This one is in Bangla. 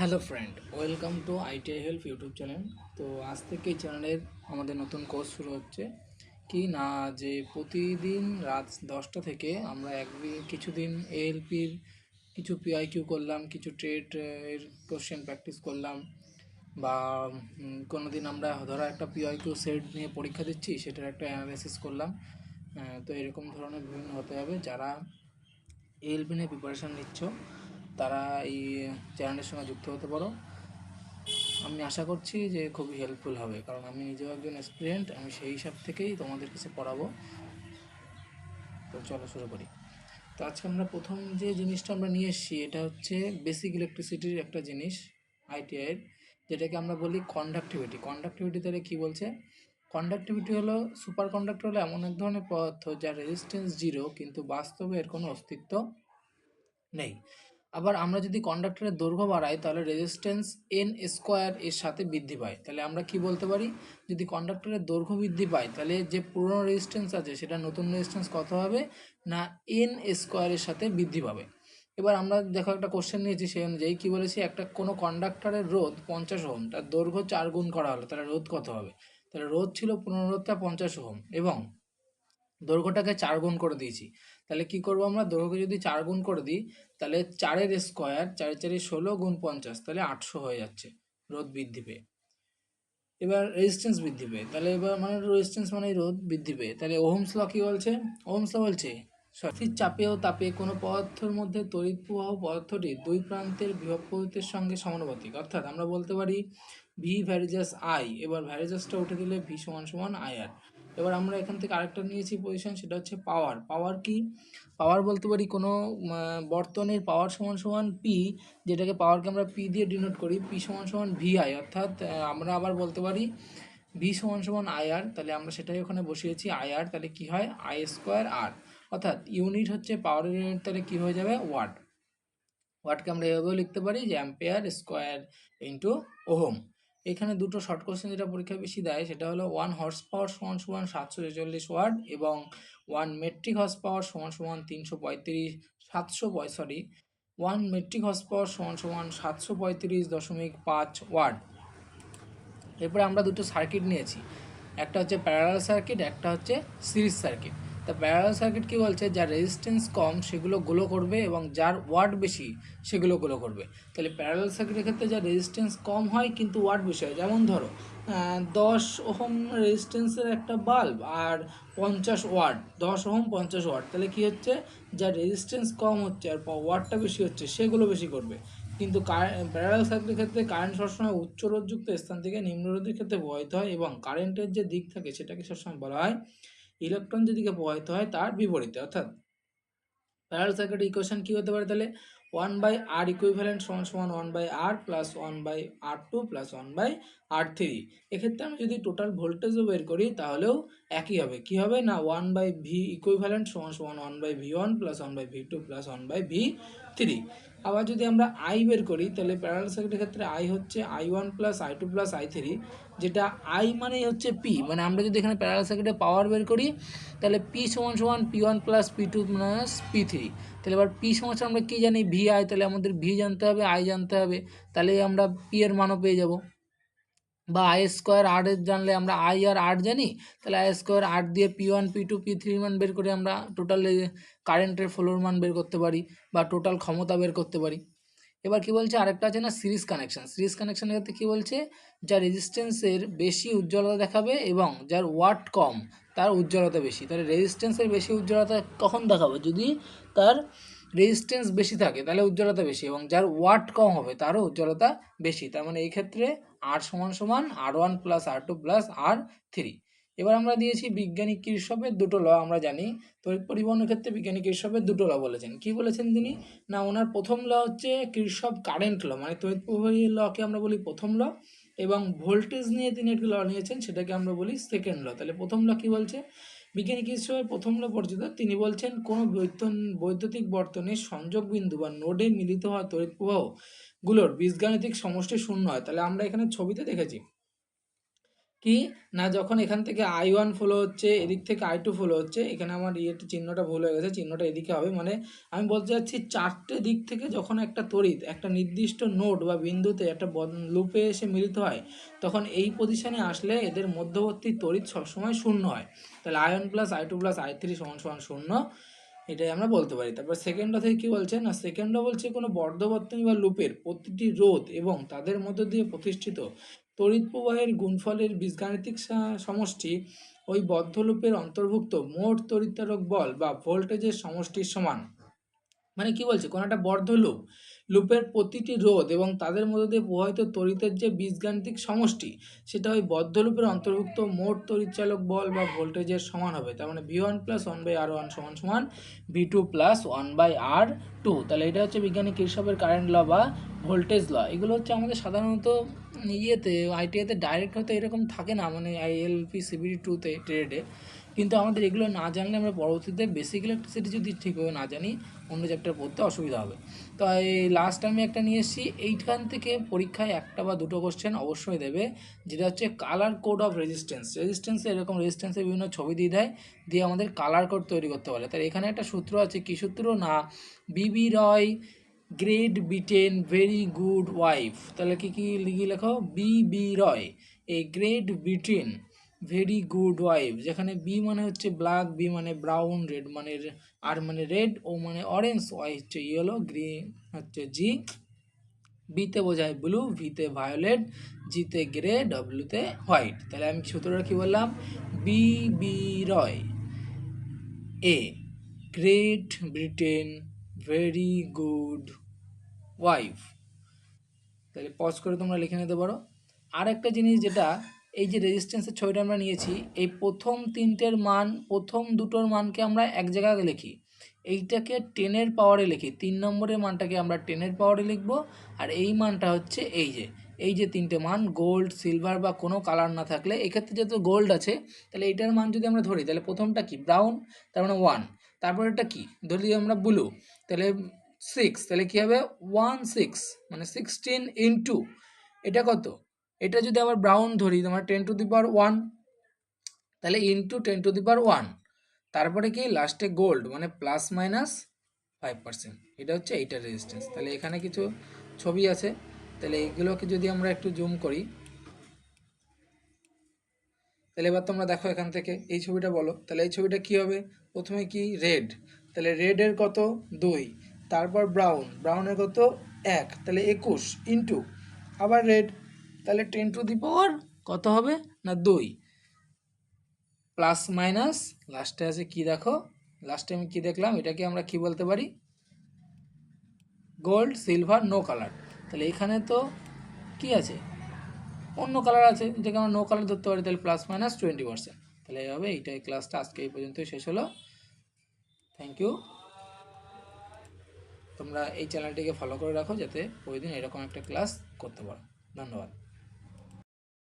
Hello friend, welcome to ITI help YouTube channel. তো আজ থেকে এই চ্যানেলের আমাদের নতুন কোর্স শুরু হচ্ছে। কি না, যে প্রতিদিন রাত 10টা থেকে আমরা কিছুদিন এএলপির কিছু পিআইকিউ করলাম, কিছু ট্রেড এর কোশ্চেন প্র্যাকটিস করলাম, বা কোনো দিন আমরা ধরো একটা পিআইকিউ সেট নিয়ে পরীক্ষা দিচ্ছি, সেটার একটা অ্যানালাইসিস করলাম। তো এরকম ধরনের বিভিন্ন হতে হবে। যারা এএলপি নিয়ে প্রিপারেশান নিচ্ছ তারা এই চ্যানেলের সঙ্গে যুক্ত হতে পারো। আমি আশা করছি যে খুবই হেল্পফুল হবে, কারণ আমি নিজেও একজন স্টুডেন্ট, আমি সেই হিসাব থেকেই তোমাদের কাছে পড়াবো। তো চলো শুরু করি। তো আজকে আমরা প্রথম যে জিনিসটা আমরা নিয়ে এসেছি, এটা হচ্ছে বেসিক ইলেকট্রিসিটির একটা জিনিস আইটিআইয়ের, যেটাকে আমরা বলি কন্ডাক্টিভিটি। কন্ডাক্টিভিটি তাহলে কী বলছে? কন্ডাক্টিভিটি হলো, সুপার কন্ডাক্টর হলো এমন এক ধরনের পদার্থ যার রেজিস্ট্যান্স জিরো, কিন্তু বাস্তবে এর কোনো অস্তিত্ব নেই। আবার আমরা যদি কন্ডাক্টরের দৈর্ঘ্য বাড়াই, তাহলে রেজিস্ট্যান্স এন স্কোয়ার এর সাথে বৃদ্ধি পায়। তাহলে আমরা কি বলতে পারি, যদি কন্ডাক্টরের দৈর্ঘ্য বৃদ্ধি পায়, তাহলে যে পুরনো রেজিস্ট্যান্স আছে সেটা নতুন রেজিস্ট্যান্স কত হবে না, এন স্কোয়ারের সাথে বৃদ্ধি পাবে। এবার আমরা দেখো একটা কোশ্চেন নিয়েছি, সেই অনুযায়ী কী বলেছি, একটা কোনো কন্ডাক্টরের রোধ 50 ওহম, তার দৈর্ঘ্য 4 গুণ করা হলো, তাহলে রোধ কত হবে? তাহলে রোধ ছিল পুনরোধটা 50 ওহম এবং দৈর্ঘ্যটাকে 4 গুণ করে দিয়েছি। তাহলে কি করব, আমরা দৈর্ঘ্যকে যদি 4 গুণ করে দিই, তাহলে 4-এর স্কোয়ার, 4-4-16 গুণ 50, তাহলে 800 হয়ে যাচ্ছে রোধ বৃদ্ধি পেয়ে। এবার রেজিস্ট্যান্স বৃদ্ধি পেয়ে, তাহলে এবার মানে রেজিস্ট্যান্স মানে রোধ বৃদ্ধি পেয়ে, তাহলে ওহমস ল কী বলছে? ওহমস ল বলছে স্থির চাপে ও তাপে কোনো পদার্থের মধ্যে তড়িৎ প্রবাহ পদার্থটির দুই প্রান্তের বিভব পদ্ধতির সঙ্গে সমানুপাতিক। অর্থাৎ আমরা বলতে পারি ভি ভ্যারিজাস আই, এবার ভ্যারিজাসটা উঠে দিলে ভি সমান সমান আই আর। এবার আমরা এখান থেকে আরেকটা নিয়েছি পজিশন, সেটা হচ্ছে পাওয়ার। পাওয়ার কি? পাওয়ার বলতে পারি কোনো বর্তনীর পাওয়ার সমান সমান পি, যেটাকে পাওয়ারকে আমরা পি দিয়ে ডিনোট করি, পি সমান সমান ভি আই। অর্থাৎ আমরা আবার বলতে পারি ভি সমান সমান আই আর, তাহলে আমরা সেটাই ওখানে বসিয়েছি আই আর, তাহলে কি হয় আই স্কোয়ার আর। অর্থাৎ ইউনিট হচ্ছে পাওয়ারের ইউনিট, তাহলে কী হয়ে যাবে ওয়াট। ওয়াটকে আমরা এভাবেও লিখতে পারি যে অ্যাম্পেয়ার স্কোয়ার ইন্টু ওহম। এখানে দুটো শর্ট কোশ্চেন যেটা পরীক্ষায় বেশি দেয়, সেটা হলো 1 হর্স পাওয়ার সমান সমান 746 ওয়াট এবং 1 মেট্রিক হর্স পাওয়ার সমান সমান 335 1 মেট্রিক হর্স পাওয়ার সমান সমান 735.5 ওয়াট। এরপরে আমরা দুটো সার্কিট নিয়েছি, একটা হচ্ছে প্যারালাল সার্কিট, একটা হচ্ছে সিরিজ সার্কিট। তা প্যারালাল সার্কিট কী বলছে, যার রেজিস্ট্যান্স কম সেগুলো গ্লো করবে এবং যার ওয়াট বেশি সেগুলো গ্লো করবে। তাহলে প্যারালাল সার্কিটের ক্ষেত্রে যার রেজিস্ট্যান্স কম হয় কিন্তু ওয়াট বেশি হয়, যেমন ধরো 10 ওহম রেজিস্ট্যান্সের একটা বাল্ব আর 50 ওয়াট, 10 ওহম 50 ওয়াট, তাহলে কী হচ্ছে, যার রেজিস্ট্যান্স কম হচ্ছে আর ওয়াটটা বেশি হচ্ছে সেগুলো বেশি করবে। কিন্তু প্যারালাল সার্কিটের ক্ষেত্রে কারেন্ট সবসময় উচ্চ রোধযুক্ত স্থান থেকে নিম্ন রোধের ক্ষেত্রে প্রবাহিত হয় এবং কারেন্টের যে দিক থাকে সেটাকে সবসময় বলা হয় ইলেকট্রন যেদিকে প্রবাহিত হয় তার বিপরীতে। অর্থাৎ প্যারালাল সার্কিটের ইকুয়েশন কী হতে পারে, তাহলে 1/r ইকুইভ্যালেন্ট সমান সমান 1/r plus 1/r2 plus 1/r3। এক্ষেত্রে আমি যদি টোটাল ভোল্টেজও বের করি তাহলেও একই হবে, কী হবে না 1/v ইকুইভ্যালেন্ট সমান সমান 1/v1 plus 1/v2 plus 1/v3। আবার যদি আমরা আই বের করি, তাহলে প্যারালাল সার্কিটের ক্ষেত্রে আই হচ্ছে i1 plus i2 plus i3, যেটা আই মানেই হচ্ছে পি, মানে আমরা যদি এখানে প্যারালাল সার্কিটে পাওয়ার বের করি, তাহলে পি সমান সমান পি1 প্লাস পি2 প্লাস পি3। তাহলে এবার পি সমান সমান আমরা কী জানি, ভি আই, তাহলে আমাদের ভি জানতে হবে, আই জানতে হবে, তাহলে আমরা পি এর মানও পেয়ে যাব। বা আই স্কোয়ার আর এর জানলে আমরা আই আর আর জানি, তাহলে আই স্কোয়ার আর দিয়ে পি1 পি2 পি3 মান বের করে আমরা টোটাল কারেন্টের ফ্লোর মান বের করতে পারি বা টোটাল ক্ষমতা বের করতে পারি। এবার কি বলছে, আরেকটা আছে না সিরিজ কানেকশন। সিরিজ কানেকশনের ক্ষেত্রে কী বলছে, যার রেজিস্ট্যান্সের বেশি উজ্জ্বলতা দেখাবে এবং যার ওয়াট কম তার উজ্জ্বলতা বেশি। তাহলে রেজিস্ট্যান্সের বেশি উজ্জ্বলতা কখন দেখাবে, যদি তার রেজিস্ট্যান্স বেশি থাকে তাহলে উজ্জ্বলতা বেশি, এবং যার ওয়াট কম হবে তারও উজ্জ্বলতা বেশি। তার মানে এই ক্ষেত্রে আর সমান সমান R1 plus R2 plus R3। এবার আমরা দিয়েছি বিজ্ঞানী কির্শফের দুটো ল আমরা জানি। তড়িৎ পরিবহনের ক্ষেত্রে বিজ্ঞানী কির্শফের দুটো ল বলেছেন। কি বলেছেন তিনি, না ওনার প্রথম ল হচ্ছে কির্শফ কারেন্ট ল, মানে তড়িৎ প্রবাহের লকে আমরা বলি প্রথম ল, এবং ভোল্টেজ নিয়ে তিনি একটি ল নিয়েছেন, সেটাকে আমরা বলি সেকেন্ড ল। তাহলে প্রথম ল কী বলছে, বিজ্ঞানী কির্শফের প্রথম ল পরিচিত, তিনি বলছেন কোনো বৈদ্যুতিক বর্তনীর সংযোগ বিন্দু বা নোডে মিলিত হওয়া তড়িৎ প্রবাহ গুলোর বীজগাণিতিক সমষ্টি শূন্য হয়। তাহলে আমরা এখানে ছবিতে দেখেছি কি না, যখন এখান থেকে I1 ফলো হচ্ছে, এদিক থেকে I2 ফলো হচ্ছে, এখানে আমার চিহ্নটা ভুল হয়ে গেছে, চিহ্নটা এদিকে হবে, মানে আমি বলতে চাচ্ছি চারটে দিক থেকে যখন একটা তড়িৎ একটা নির্দিষ্ট নোড বা বিন্দুতে একটা লুপে এসে মিলিত হয়, তখন এই পজিশনে আসলে এদের মধ্যবর্তী তড়িৎ সবসময় শূন্য হয়। তাহলে I1 plus I2 plus I3 সমান সমান শূন্য, এটাই আমরা বলতে পারি। তারপর সেকেন্ডটা থেকে কি বলছে না, সেকেন্ডটা বলছে কোনো বর্ধবর্তনী বা লুপের প্রতিটি রোধ এবং তাদের মধ্য দিয়ে প্রতিষ্ঠিত তড়িৎ প্রবাহের গুণফলের বীজগাণিতিক সমষ্টি ওই বদ্ধ লুপের অন্তর্ভুক্ত মোট তড়িৎচালক বল বা ভোল্টেজের সমষ্টির সমান। মানে কি বলছে, কোনো একটা বদ্ধ লুপের প্রতিটি রোধ এবং তাদের মধ্য দিয়ে প্রবাহিত তড়িতের যে বীজগাণিতিক সমষ্টি, সেটা ওই বদ্ধ লুপের অন্তর্ভুক্ত মোট তড়িৎচালক বল বা ভোল্টেজের সমান হবে। তার মানে V1 plus one by R1 সমান সমান V2 plus one by R2। তাহলে এটা হচ্ছে বিজ্ঞানী কিরশফের কারেন্ট ল বা ভোল্টেজ ল। এগুলো হচ্ছে আমাদের সাধারণত ইয়েতে ITIতে ডাইরেক্ট হয়তো এরকম থাকে না, মানে ILP CBD 2তে ট্রেডে, কিন্তু আমাদের এগুলো না জানলে আমরা পরবর্তীতে বেসিক ইলেকট্রিসিটি যদি ঠিকভাবে না জানি, অন্য চ্যাপ্টার পড়তে অসুবিধা হবে। তো এই লাস্ট আমি একটা নিয়ে এসেছি, এইখান থেকে পরীক্ষায় একটা বা দুটো কোশ্চেন অবশ্যই দেবে, যেটা হচ্ছে কালার কোড অফ রেজিস্ট্যান্সে এরকম রেজিস্ট্যান্সের বিভিন্ন ছবি দিয়ে দেয়, দিয়ে আমাদের কালার কোড তৈরি করতে বলে। তাই এখানে একটা সূত্র আছে, কী সূত্র না, BB Roy Great Britain very good wife. তাহলে কি লিখি, লেখো BB Roy a great Britain very good wife, যেখানে বি মানে হচ্ছে ব্ল্যাক, বি মানে ব্রাউন, রেড মানে আর মানে রেড, ও মানে অরেঞ্জ, ওয়াই হচ্ছে ইয়েলো, গ্রিন হচ্ছে জি, বিতে বোঝায় ব্লু, ভিতে ভায়োলেট, জিতে গ্রে, ডব্লিউতে হোয়াইট। তাহলে আমি সূত্রটা কি বললাম, B B Roy a great Britain very good wife. তাহলে পজ করে তোমরা লিখে নিতে পারো। আর একটা জিনিস যেটা, এই যে রেজিস্ট্যান্সের ছবিটা আমরা নিয়েছি, এই প্রথম তিনটের মান, প্রথম দুটোর মানকে আমরা এক জায়গায় লিখি, এইটাকে 10 পাওয়ারে লিখি, 3 নম্বরের মানটাকে আমরা 10 পাওয়ারে লিখবো, আর এই মানটা হচ্ছে এই যে তিনটে মান, গোল্ড, সিলভার বা কোনো কালার না থাকলে, এক্ষেত্রে যেহেতু গোল্ড আছে, তাহলে এইটার মান যদি আমরা ধরি, তাহলে প্রথমটা কি ব্রাউন, তার মানে 1, তারপরেরটা কি ধরি আমরা ব্লু, তাহলে 6, তাহলে কী হবে 16, মানে 16 ইন্টু এটা কত, এটা যদি আবার ব্রাউন ধরি তোমার 10⁻1, তাহলে ইন্টু 10⁻1, তারপরে কি লাস্টে গোল্ড, মানে প্লাস মাইনাস 5%। এটা হচ্ছে এইটার রেজিস্ট্যান্স। তাহলে এখানে কিছু ছবি আছে, তাহলে এইগুলোকে যদি আমরা একটু জুম করি, তাহলে এবার তোমরা দেখো এখান থেকে এই ছবিটা বলো, তাহলে এই ছবিটা কি হবে, প্রথমে কি রেড, তাহলে রেডের কত 2, তারপর ব্রাউনের কত 1, তাহলে 21 ইন্টু আবার রেড, তাহলে 10⁻, কত হবে না 2, প্লাস মাইনাস লাস্টে আছে কি দেখো, লাস্টে আমি কি দেখলাম, এটাকে আমরা কি বলতে পারি, গোল্ড, সিলভার, নো কালার। তাহলে এখানে তো কি আছে, অন্য কালার আছে, যেটাকে আমরা নো কালার ধরতে পারি, তাহলে প্লাস মাইনাস 20%। তাহলে এইভাবে এইটাই ক্লাসটা আজকে এই পর্যন্তই শেষ হলো। Thank you. তোমরা এই চ্যানেলটিকে ফলো করে রাখো, যাতে প্রতিদিন এরকম একটা ক্লাস করতে পারো। ধন্যবাদ।